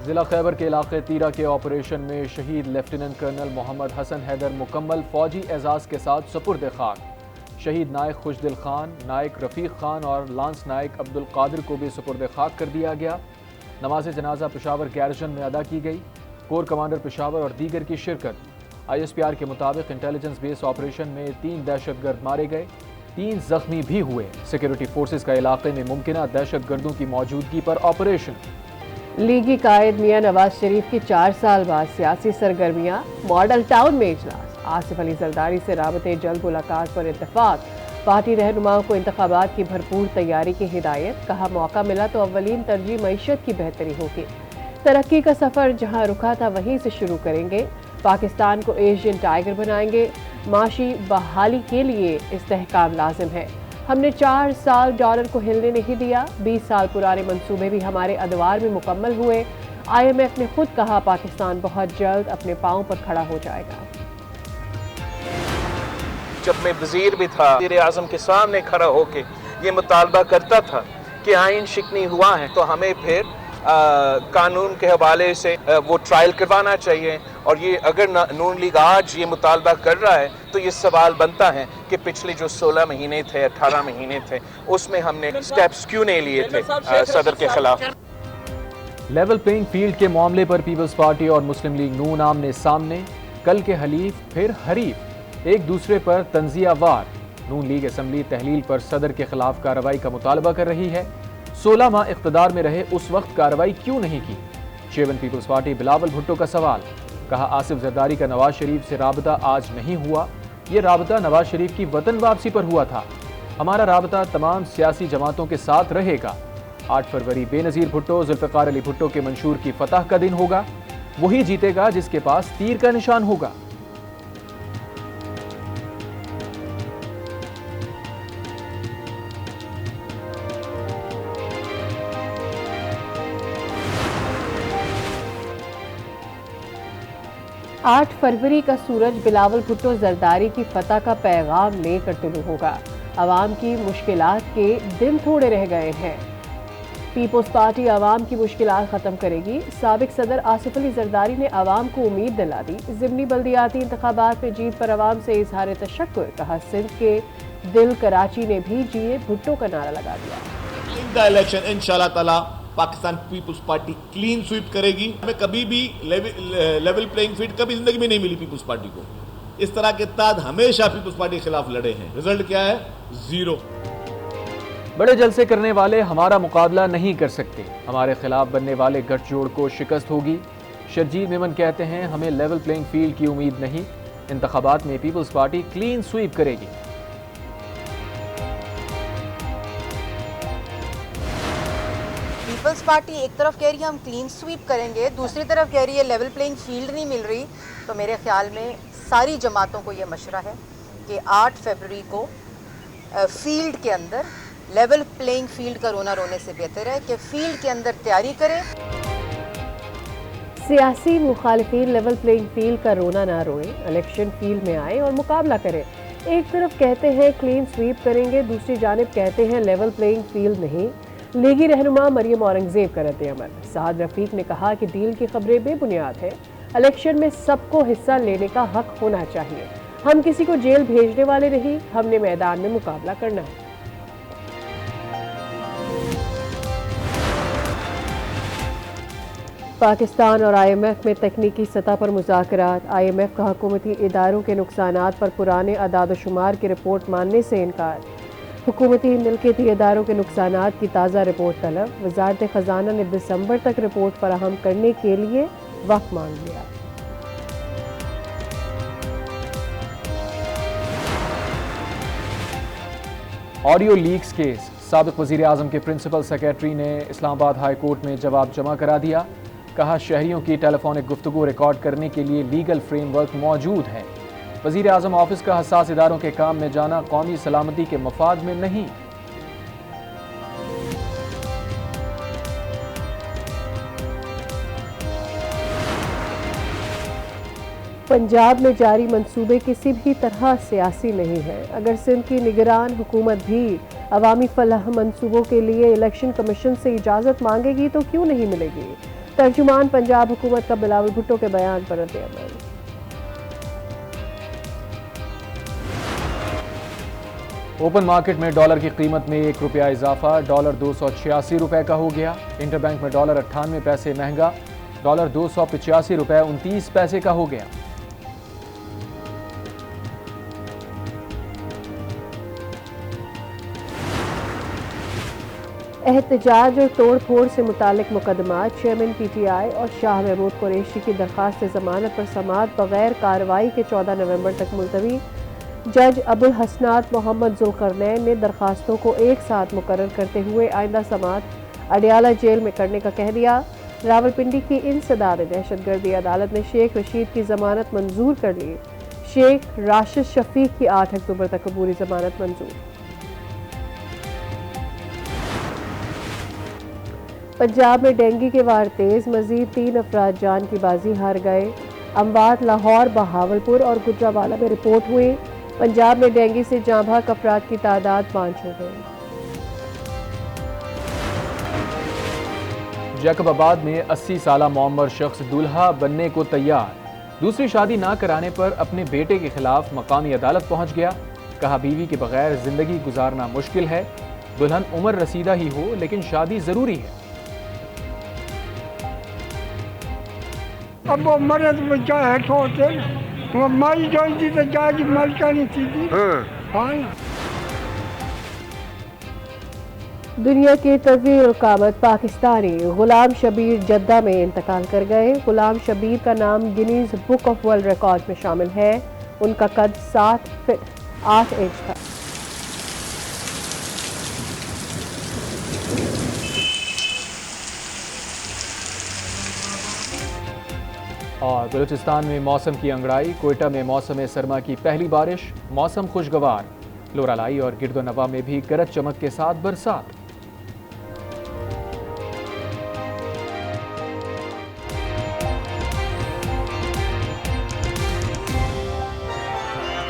जिला खैबर के इलाके तीरा के ऑपरेशन में शहीद लेफ्टिनेंट कर्नल मोहम्मद हसन हैदर मुकम्मल फौजी एजाज के साथ सुपुर्द खाक। शहीद नायक खुशदिल खान, नायक रफ़ीक खान और लांस नायक अब्दुल कादिर को भी सुपुर्द खाक कर दिया गया। नमाज जनाजा पेशावर गैरजन में अदा की गई। कोर कमांडर पेशावर और दीगर की शिरकत। ISPR के मुताबिक इंटेलिजेंस बेस ऑपरेशन में 3 दहशतगर्द मारे गए, 3 जख्मी भी हुए। सिक्योरिटी फोर्सेज का इलाके में मुमकिना दहशतगर्दों की मौजूदगी पर ऑपरेशन। लीगी कायद मियां नवाज शरीफ की 4 साल बाद सियासी सरगर्मियां। मॉडल टाउन में इजलास। आसिफ अली जरदारी से राबते जल्द मुलाकात पर इत्तेफाक। पार्टी रहनुमाओं को इंतखाबात की भरपूर तैयारी की हिदायत। कहा मौका मिला तो अव्वलीन तरजीह मईशत की बेहतरी होगी। तरक्की का सफ़र जहां रुका था वहीं से शुरू करेंगे। पाकिस्तान को एशियन टाइगर बनाएंगे। माशी बहाली के लिए इस्तेहकाम लाजिम है। हमने 4 साल डॉलर को हिलने नहीं दिया। 20 साल पुराने मंसूबे भी हमारे अदवार में मुकम्मल हुए। IMF ने खुद कहा पाकिस्तान बहुत जल्द अपने पांव पर खड़ा हो जाएगा। जब मैं वजीर भी था, वज़ीर आज़म के सामने खड़ा होके ये मुतालबा करता था कि आइन शिकनी हुआ है तो हमें फिर कानून के हवाले से वो ट्रायल करवाना चाहिए। और ये अगर नून लीग आज ये मुतालबा कर रहा है तो ये सवाल बनता है कि पिछले जो 16 महीने थे, 18 महीने थे, उसमें हमने स्टेप्स क्यों नहीं लिए थे सदर के खिलाफ। लेवल प्लेइंग फील्ड के मामले पर पीपल्स पार्टी और मुस्लिम लीग नून आमने सामने। कल के हलीफ फिर हरीफ, एक दूसरे पर तंजिया वार। नून लीग असम्बली तहलील पर सदर के खिलाफ कार्रवाई का मुतालबा कर रही है। 16 माह इख्तदार में रहे उस वक्त कार्रवाई क्यों नहीं की? शेवन पीपल्स पार्टी बिलावल भुट्टो का सवाल। कहा आसिफ जरदारी का नवाज शरीफ से राबता आज नहीं हुआ, ये राबता नवाज शरीफ की वतन वापसी पर हुआ था। हमारा राबता तमाम सियासी जमातों के साथ रहेगा। 8 फरवरी बेनज़ीर भुट्टो जुल्फ़िकार अली भुट्टो के मंशूर की फतह का दिन होगा। वही जीतेगा जिसके पास तीर का निशान होगा। आठ फरवरी का सूरज बिलावल भुट्टो जरदारी की फतह का पैगाम लेकर तुलू होगा। आवाम की मुश्किलात के दिन थोड़े रह गए हैं। पीपल्स पार्टी आवाम की मुश्किलात ख़त्म करेगी। साबिक सदर आसिफ अली जरदारी ने आवाम को उम्मीद दिला दी। ज़िमनी बल्दियाती इंतखाबात में जीत पर आवाम से इजहार तशक्कुर। कहा सिंध के दिल कराची ने भी जिए भुट्टो का नारा लगा दिया। इलेक्शन इंशाल्लाह ताला Pakistan Peoples Party clean sweep करेगी। हमें कभी भी लेवल प्लेइंग फील्ड कभी जिंदगी में नहीं मिली पीपल्स पार्टी को। इस तरह के ताद हमेशा पीपल्स पार्टी के खिलाफ लड़े हैं। रिजल्ट क्या है? 0। बड़े जलसे करने वाले हमारा मुकाबला नहीं कर सकते। हमारे खिलाफ बनने वाले गठजोड़ को शिकस्त होगी। शर्जील मेमन कहते हैं हमें लेवल प्लेइंग फील्ड की उम्मीद नहीं। इंतखाबात में पीपल्स पार्टी क्लीन स्वीप करेगी। पीपल्स पार्टी एक तरफ कह रही है हम क्लीन स्वीप करेंगे, दूसरी तरफ कह रही है लेवल प्लेइंग फील्ड नहीं मिल रही। तो मेरे ख्याल में सारी जमातों को ये मशवरा है कि 8 फरवरी को फील्ड के अंदर लेवल प्लेइंग फील्ड का रोना रोने से बेहतर है कि फील्ड के अंदर तैयारी करें। सियासी मुखालिफिन लेवल प्लेइंग फील्ड का रोना ना रोए, इलेक्शन फील्ड में आए और मुकाबला करें। एक तरफ कहते हैं क्लीन स्वीप करेंगे, दूसरी जानिब कहते हैं लेवल प्लेइंग फील्ड नहीं। लीगी रहनुमा मरियम औरंगजेब का रद्द-ए-अमल। साद रफीक ने कहा कि डील की खबरें बेबुनियाद है। इलेक्शन में सबको हिस्सा लेने का हक होना चाहिए। हम किसी को जेल भेजने वाले नहीं, हमने मैदान में मुकाबला करना है। पाकिस्तान और IMF में तकनीकी सतह पर मुज़ाकरात। IMF का हुकूमती इदारों के नुकसानात पर पुराने अदाद-ओ-शुमार की रिपोर्ट मानने से इनकार। हुकूमती मिल्कियती इदारों के नुकसानात की ताज़ा रिपोर्ट तलब। वज़ारत ख़जाना ने दिसंबर तक रिपोर्ट फराहम करने के लिए वक्त मांग लिया। Audio leaks case. साबिक वज़ीर आज़म के प्रिंसिपल सेक्रेटरी ने इस्लामाबाद हाई कोर्ट में जवाब जमा करा दिया। कहा शहरियों की टेलीफोनिक गुफ्तगू रिकॉर्ड करने के लिए लीगल फ्रेमवर्क मौजूद है। वज़ीर आज़म ऑफिस का हसास इदारों के काम में जाना कौमी सलामती के मफाद में नहीं। पंजाब में जारी मंसूबे किसी भी तरह सियासी नहीं है। अगर सिंध की निगरान हुकूमत भी अवामी फलाह मंसूबों के लिए इलेक्शन कमीशन से इजाज़त मांगेगी तो क्यों नहीं मिलेगी। तर्जुमान पंजाब हुकूमत का बिलावल भुट्टो के बयान पर रद्द-ए-अमल। ओपन मार्केट में डॉलर की कीमत में ₹1 इजाफा, डॉलर 286 रुपए का हो गया। इंटरबैंक में डॉलर 98 पैसे महंगा, डॉलर 285 रुपए 29 पैसे का हो गया। एहतजाज और तोड़ फोड़ से मुतालिक मुकदमात, चेयरमैन PTI और शाह महमूद कुरैशी की दरखास्त जमानत पर समाअत बगैर कार्रवाई के 14 नवंबर तक मुलतवी। जज अबुल हसनात मोहम्मद जुल्करनैन ने दरखास्तों को एक साथ मुकर्रर करते हुए आइंदा समाअत अडियाला जेल में करने का कह दिया। रावलपिंडी की इंसदाद दहशतगर्दी अदालत ने शेख रशीद की जमानत मंजूर कर ली। शेख राशिद शफीक की 8 अक्टूबर तक अबूरी जमानत मंजूर। पंजाब में डेंगू के वार तेज, मजीद 3 अफराद जान की बाजी हार गए। अमवात लाहौर, बहावलपुर और गुजरावाला में रिपोर्ट हुई। पंजाब में डेंगू से जाँ बहक अफराद की तादाद 5 हो गई। जैकबाबाद में 80 साला मौमर शख्स दुल्हा बनने को तैयार। दूसरी शादी ना कराने पर अपने बेटे के खिलाफ मकामी अदालत पहुंच गया। कहा बीवी के बगैर जिंदगी गुजारना मुश्किल है। दुल्हन उम्र रसीदा ही हो लेकिन शादी जरूरी है। अब वो मरे तो बच्चा है छोटे, वो माई जोई थी तो जाजी मलका नहीं थी। हाँ। दुनिया के तवील कामत पाकिस्तानी गुलाम शबीर जद्दा में इंतकाल कर गए। गुलाम शबीर का नाम Guinness book of world record में शामिल है। उनका कद 7 फीट 8 इंच था। और बलूचिस्तान में मौसम की अंगड़ाई, कोयटा में मौसम सरमा की पहली बारिश, मौसम खुशगवार। लोरालाई और गिरदोनवा में भी गरज चमक के साथ बरसात।